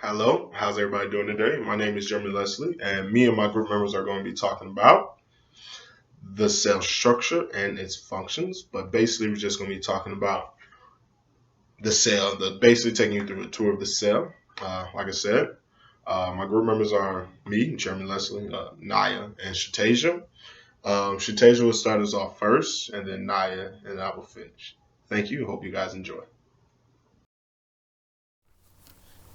Hello, how's everybody doing today? My name is Jeremy Leslie, and me and my group members are going to be talking about the cell structure and its functions. But basically, we're just going to be talking about the cell, basically taking you through a tour of the cell. Like I said, my group members are me, Jeremy Leslie, Naya, and Shatasia. Shatasia will start us off first, and then Naya, and I will finish. Thank you. Hope you guys enjoy.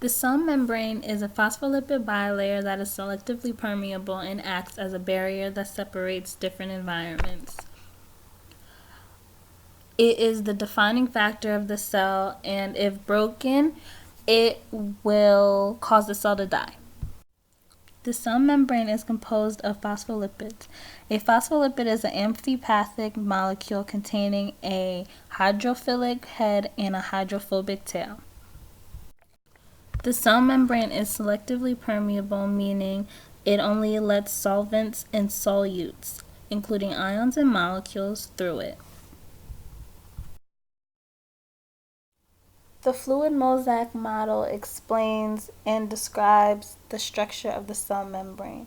The cell membrane is a phospholipid bilayer that is selectively permeable and acts as a barrier that separates different environments. It is the defining factor of the cell, and if broken, it will cause the cell to die. The cell membrane is composed of phospholipids. A phospholipid is an amphipathic molecule containing a hydrophilic head and a hydrophobic tail. The cell membrane is selectively permeable, meaning it only lets solvents and solutes, including ions and molecules, through it. The fluid mosaic model explains and describes the structure of the cell membrane.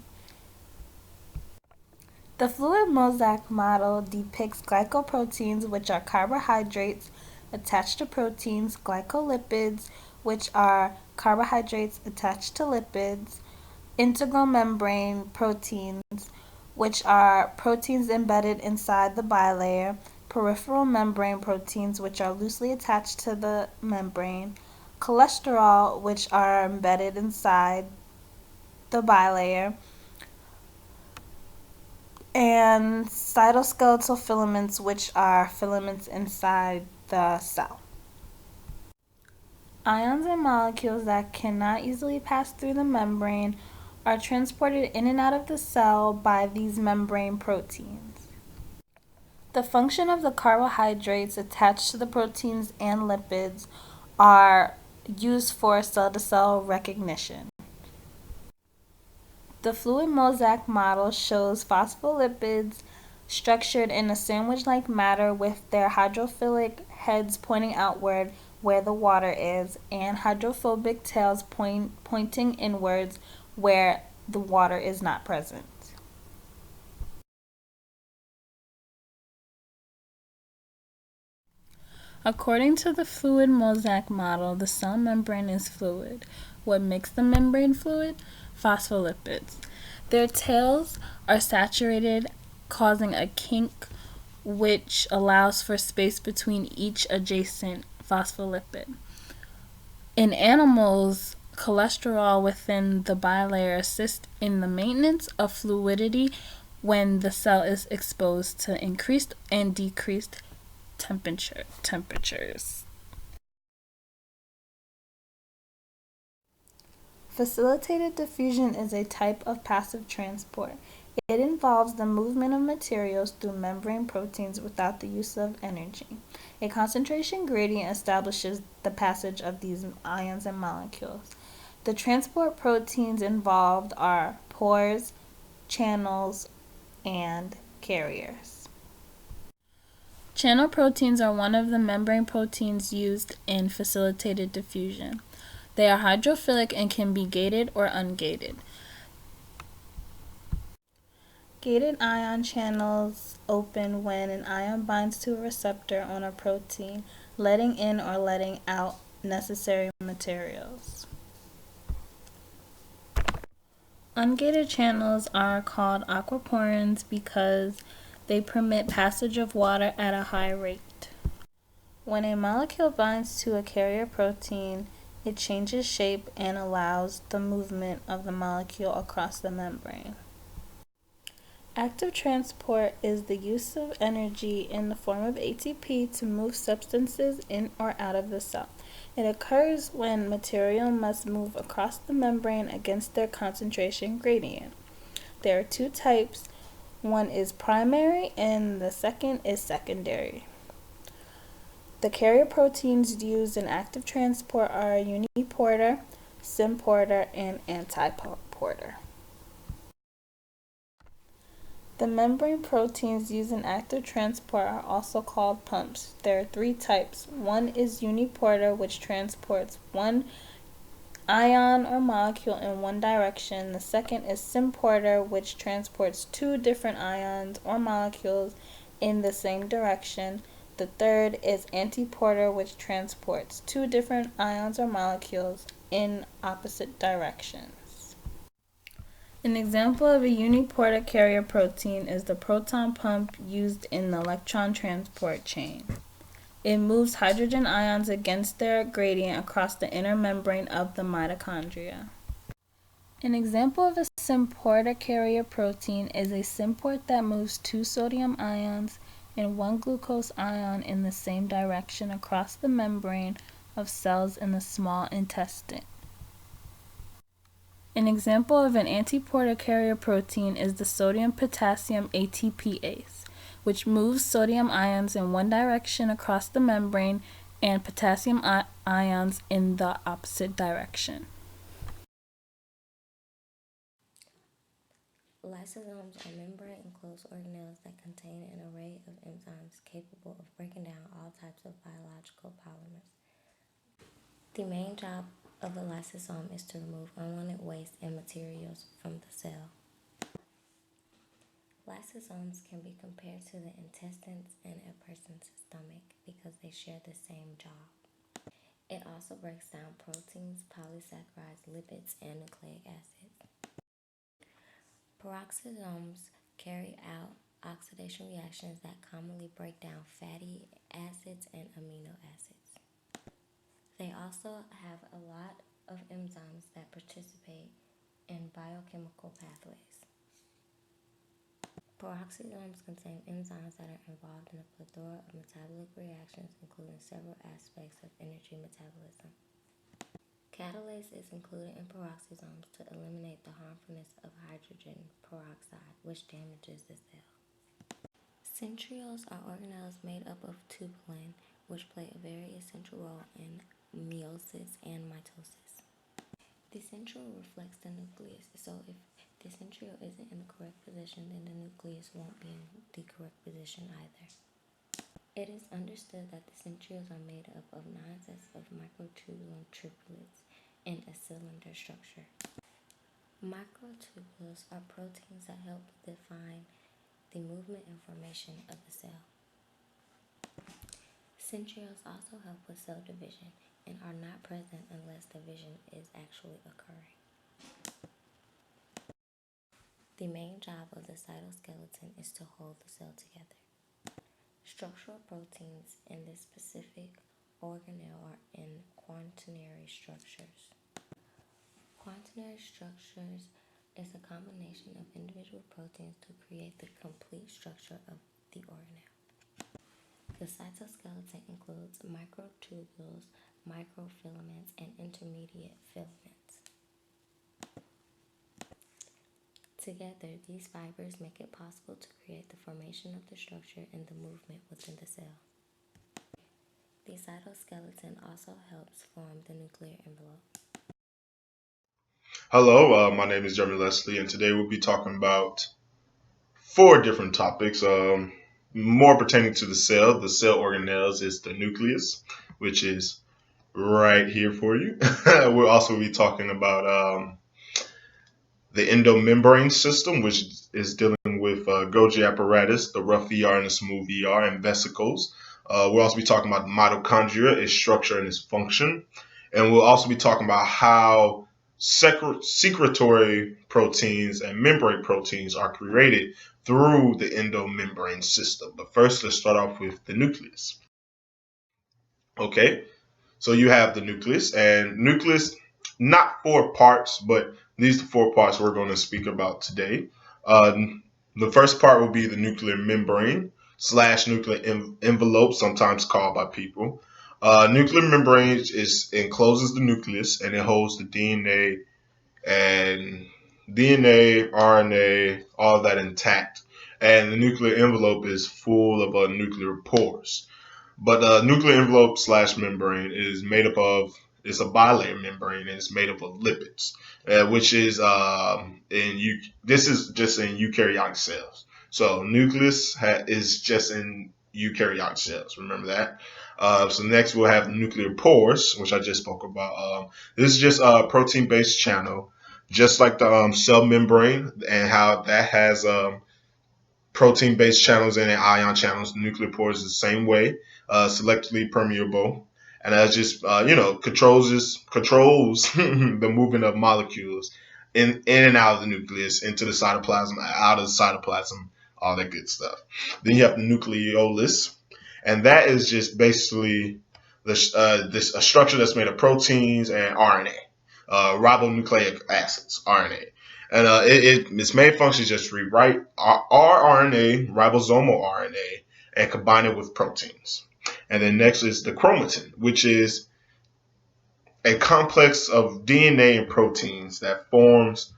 The fluid mosaic model depicts glycoproteins, which are carbohydrates attached to proteins, glycolipids, which are carbohydrates attached to lipids, integral membrane proteins, which are proteins embedded inside the bilayer, peripheral membrane proteins, which are loosely attached to the membrane, cholesterol, which are embedded inside the bilayer, and cytoskeletal filaments, which are filaments inside the cell. Ions and molecules that cannot easily pass through the membrane are transported in and out of the cell by these membrane proteins. The function of the carbohydrates attached to the proteins and lipids are used for cell-to-cell recognition. The fluid mosaic model shows phospholipids structured in a sandwich-like matter with their hydrophilic heads pointing outward where the water is, and hydrophobic tails pointing inwards where the water is not present. According to the fluid mosaic model, the cell membrane is fluid. What makes the membrane fluid? Phospholipids. Their tails are saturated, causing a kink which allows for space between each adjacent phospholipid. In animals, cholesterol within the bilayer assists in the maintenance of fluidity when the cell is exposed to increased and decreased temperatures. Facilitated diffusion is a type of passive transport. It involves the movement of materials through membrane proteins without the use of energy. A concentration gradient establishes the passage of these ions and molecules. The transport proteins involved are pores, channels, and carriers. Channel proteins are one of the membrane proteins used in facilitated diffusion. They are hydrophilic and can be gated or ungated. Gated ion channels open when an ion binds to a receptor on a protein, letting in or letting out necessary materials. Ungated channels are called aquaporins because they permit passage of water at a high rate. When a molecule binds to a carrier protein, it changes shape and allows the movement of the molecule across the membrane. Active transport is the use of energy in the form of ATP to move substances in or out of the cell. It occurs when material must move across the membrane against their concentration gradient. There are two types. One is primary and the second is secondary. The carrier proteins used in active transport are uniporter, symporter, and antiporter. The membrane proteins used in active transport are also called pumps. There are three types. One is uniporter, which transports one ion or molecule in one direction. The second is symporter, which transports two different ions or molecules in the same direction. The third is antiporter, which transports two different ions or molecules in opposite directions. An example of a uniporter carrier protein is the proton pump used in the electron transport chain. It moves hydrogen ions against their gradient across the inner membrane of the mitochondria. An example of a symporter carrier protein is a symport that moves two sodium ions and one glucose ion in the same direction across the membrane of cells in the small intestine. An example of an antiporter carrier protein is the sodium-potassium ATPase, which moves sodium ions in one direction across the membrane and potassium ions in the opposite direction. Lysosomes are membrane-enclosed organelles that contain an array of enzymes capable of breaking down all types of biological polymers. The main job of a lysosome is to remove unwanted waste and materials from the cell. Lysosomes can be compared to the intestines in a person's stomach because they share the same job. It also breaks down proteins, polysaccharides, lipids, and nucleic acids. Peroxisomes carry out oxidation reactions that commonly break down fatty acids and amino acids. They also have a lot of enzymes that participate in biochemical pathways. Peroxisomes contain enzymes that are involved in a plethora of metabolic reactions, including several aspects of energy metabolism. Catalase is included in peroxisomes to eliminate the harmfulness of hydrogen peroxide, which damages the cell. Centrioles are organelles made up of tubulin, which play a very essential role in meiosis and mitosis. The centriole reflects the nucleus, so if the centriole isn't in the correct position, then the nucleus won't be in the correct position either. It is understood that the centrioles are made up of 9 sets of microtubule triplets in a cylinder structure. Microtubules are proteins that help define the movement and formation of the cell. Centrioles also help with cell division and are not present unless division is actually occurring. The main job of the cytoskeleton is to hold the cell together. Structural proteins in this specific organelle are in quaternary structures. Quaternary structures is a combination of individual proteins to create the complete structure of the organelle. The cytoskeleton includes microtubules, microfilaments, and intermediate filaments. Together, these fibers make it possible to create the formation of the structure and the movement within the cell. The cytoskeleton also helps form the nuclear envelope. Hello, my name is Jeremy Leslie, and today we'll be talking about 4 different topics. More pertaining to the cell organelles is the nucleus, which is right here for you. We'll also be talking about the endomembrane system, which is dealing with Golgi apparatus, the rough ER and the smooth ER, and vesicles. We'll also be talking about mitochondria, its structure and its function. And we'll also be talking about how secretory proteins and membrane proteins are created through the endomembrane system. But first, let's start off with the nucleus. Okay, so you have the nucleus, and nucleus, not 4 parts, but these are the 4 parts we're going to speak about today. The first part will be the nuclear membrane / nuclear envelope, sometimes called by people. Nuclear membrane encloses the nucleus, and it holds the DNA, RNA, all that intact. And the nuclear envelope is full of nuclear pores. But nuclear envelope / membrane is made up of, it's a bilayer membrane, and it's made up of lipids, which is this is just in eukaryotic cells. So nucleus is just in eukaryotic cells. Remember that. So next we'll have the nuclear pores, which I just spoke about. This is just a protein-based channel, just like the cell membrane, and how that has protein-based channels and ion channels. The nuclear pores is the same way, selectively permeable, and that just controls the movement of molecules in and out of the nucleus, into the cytoplasm, out of the cytoplasm, all that good stuff. Then you have the nucleolus, and that is just basically a structure that's made of proteins and RNA, ribonucleic acids, RNA. And its main function is just to rewrite rRNA, ribosomal RNA, and combine it with proteins. And then next is the chromatin, which is a complex of DNA and proteins that forms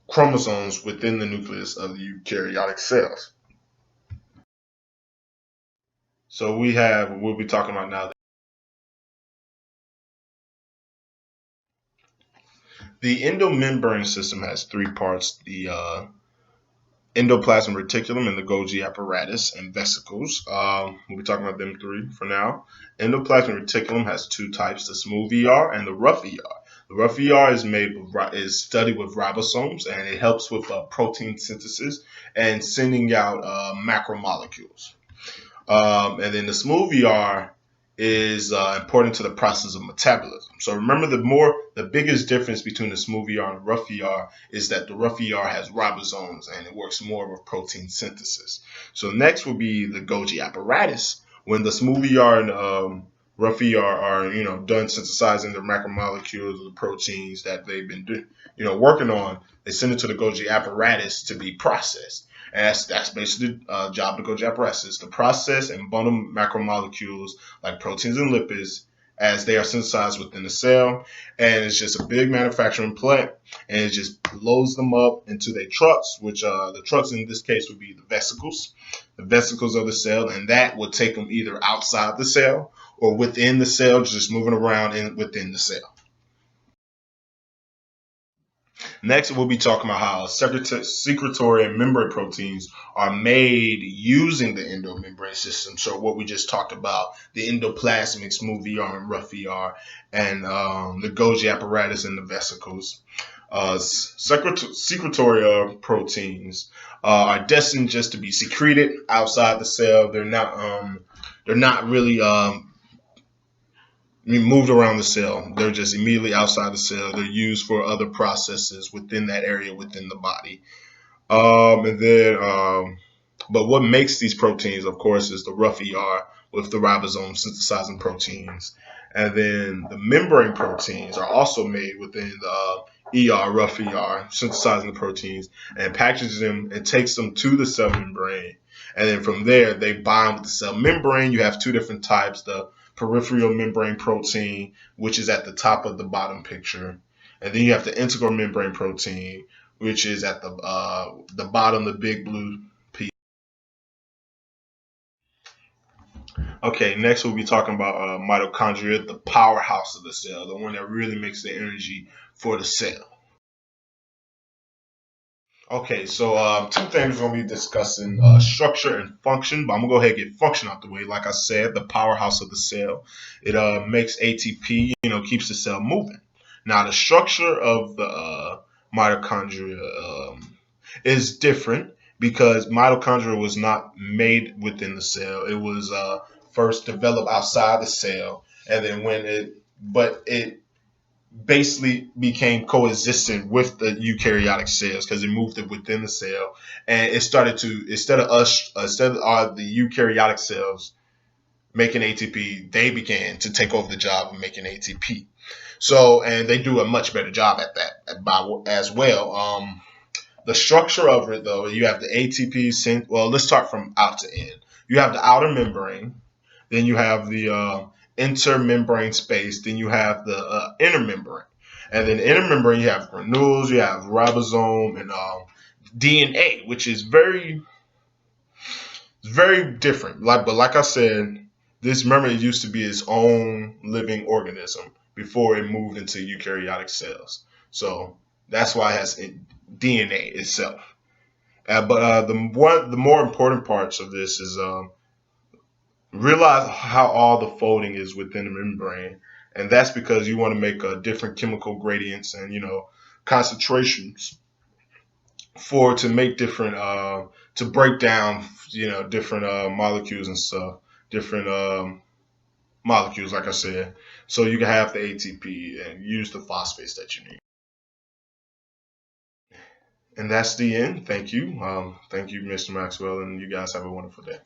chromosomes within the nucleus of the eukaryotic cells. So we'll be talking about now. The endomembrane system has three parts: the endoplasmic reticulum and the Golgi apparatus and vesicles. We'll be talking about them three for now. Endoplasmic reticulum has two types: the smooth ER and the rough ER. The rough ER is studied with ribosomes, and it helps with protein synthesis and sending out macromolecules. And then the smooth ER is important to the process of metabolism. So remember, the biggest difference between the smooth ER and the rough ER is that the rough ER has ribosomes and it works more with protein synthesis. So next will be the Golgi apparatus. When the smooth ER and rough ER are done synthesizing the macromolecules or the proteins that they've been working on, they send it to the Golgi apparatus to be processed. And that's basically the job of the Golgi apparatus, to process and bundle macromolecules like proteins and lipids as they are synthesized within the cell. And it's just a big manufacturing plant, and it just loads them up into their trucks, which the trucks in this case would be the vesicles of the cell, and that would take them either outside the cell or within the cell, just moving around within the cell. Next, we'll be talking about how secretory and membrane proteins are made using the endomembrane system. So what we just talked about, the endoplasmic, smooth ER and rough ER, and the Golgi apparatus and the vesicles. Secretory proteins are destined just to be secreted outside the cell. They're not really moved around the cell. They're just immediately outside the cell. They're used for other processes within that area within the body. But what makes these proteins, of course, is the rough ER with the ribosome synthesizing proteins. And then the membrane proteins are also made within the rough ER, synthesizing the proteins and packages them and takes them to the cell membrane. And then from there, they bind with the cell membrane. You have two different types: the peripheral membrane protein, which is at the top of the bottom picture, and then you have the integral membrane protein, which is at the bottom, the big blue piece. Okay, next we'll be talking about mitochondria, the powerhouse of the cell, the one that really makes the energy for the cell. Okay, so two things we're going to be discussing, structure and function, but I'm going to go ahead and get function out the way. Like I said, the powerhouse of the cell. It makes ATP, keeps the cell moving. Now, the structure of the mitochondria is different because mitochondria was not made within the cell. It was first developed outside the cell, and then it basically became coexistent with the eukaryotic cells because it moved it within the cell, and it started to instead of the eukaryotic cells making ATP, they began to take over the job of making ATP. So, and they do a much better job at that as well. The structure of it, though, you have the ATP. Well, let's start from out to in. You have the outer membrane, then you have the intermembrane space, then you have the inner membrane. And then the inner membrane, you have granules, you have ribosome, and DNA, which is very different. But like I said, this membrane used to be its own living organism before it moved into eukaryotic cells. So that's why it has DNA itself. But the more important parts of this is realize how all the folding is within the membrane, and that's because you want to make different chemical gradients and concentrations for to make different to break down different molecules and stuff, different molecules, like I said, so you can have the ATP and use the phosphates that you need. And that's the end. Thank you, Mr. Maxwell, and you guys have a wonderful day.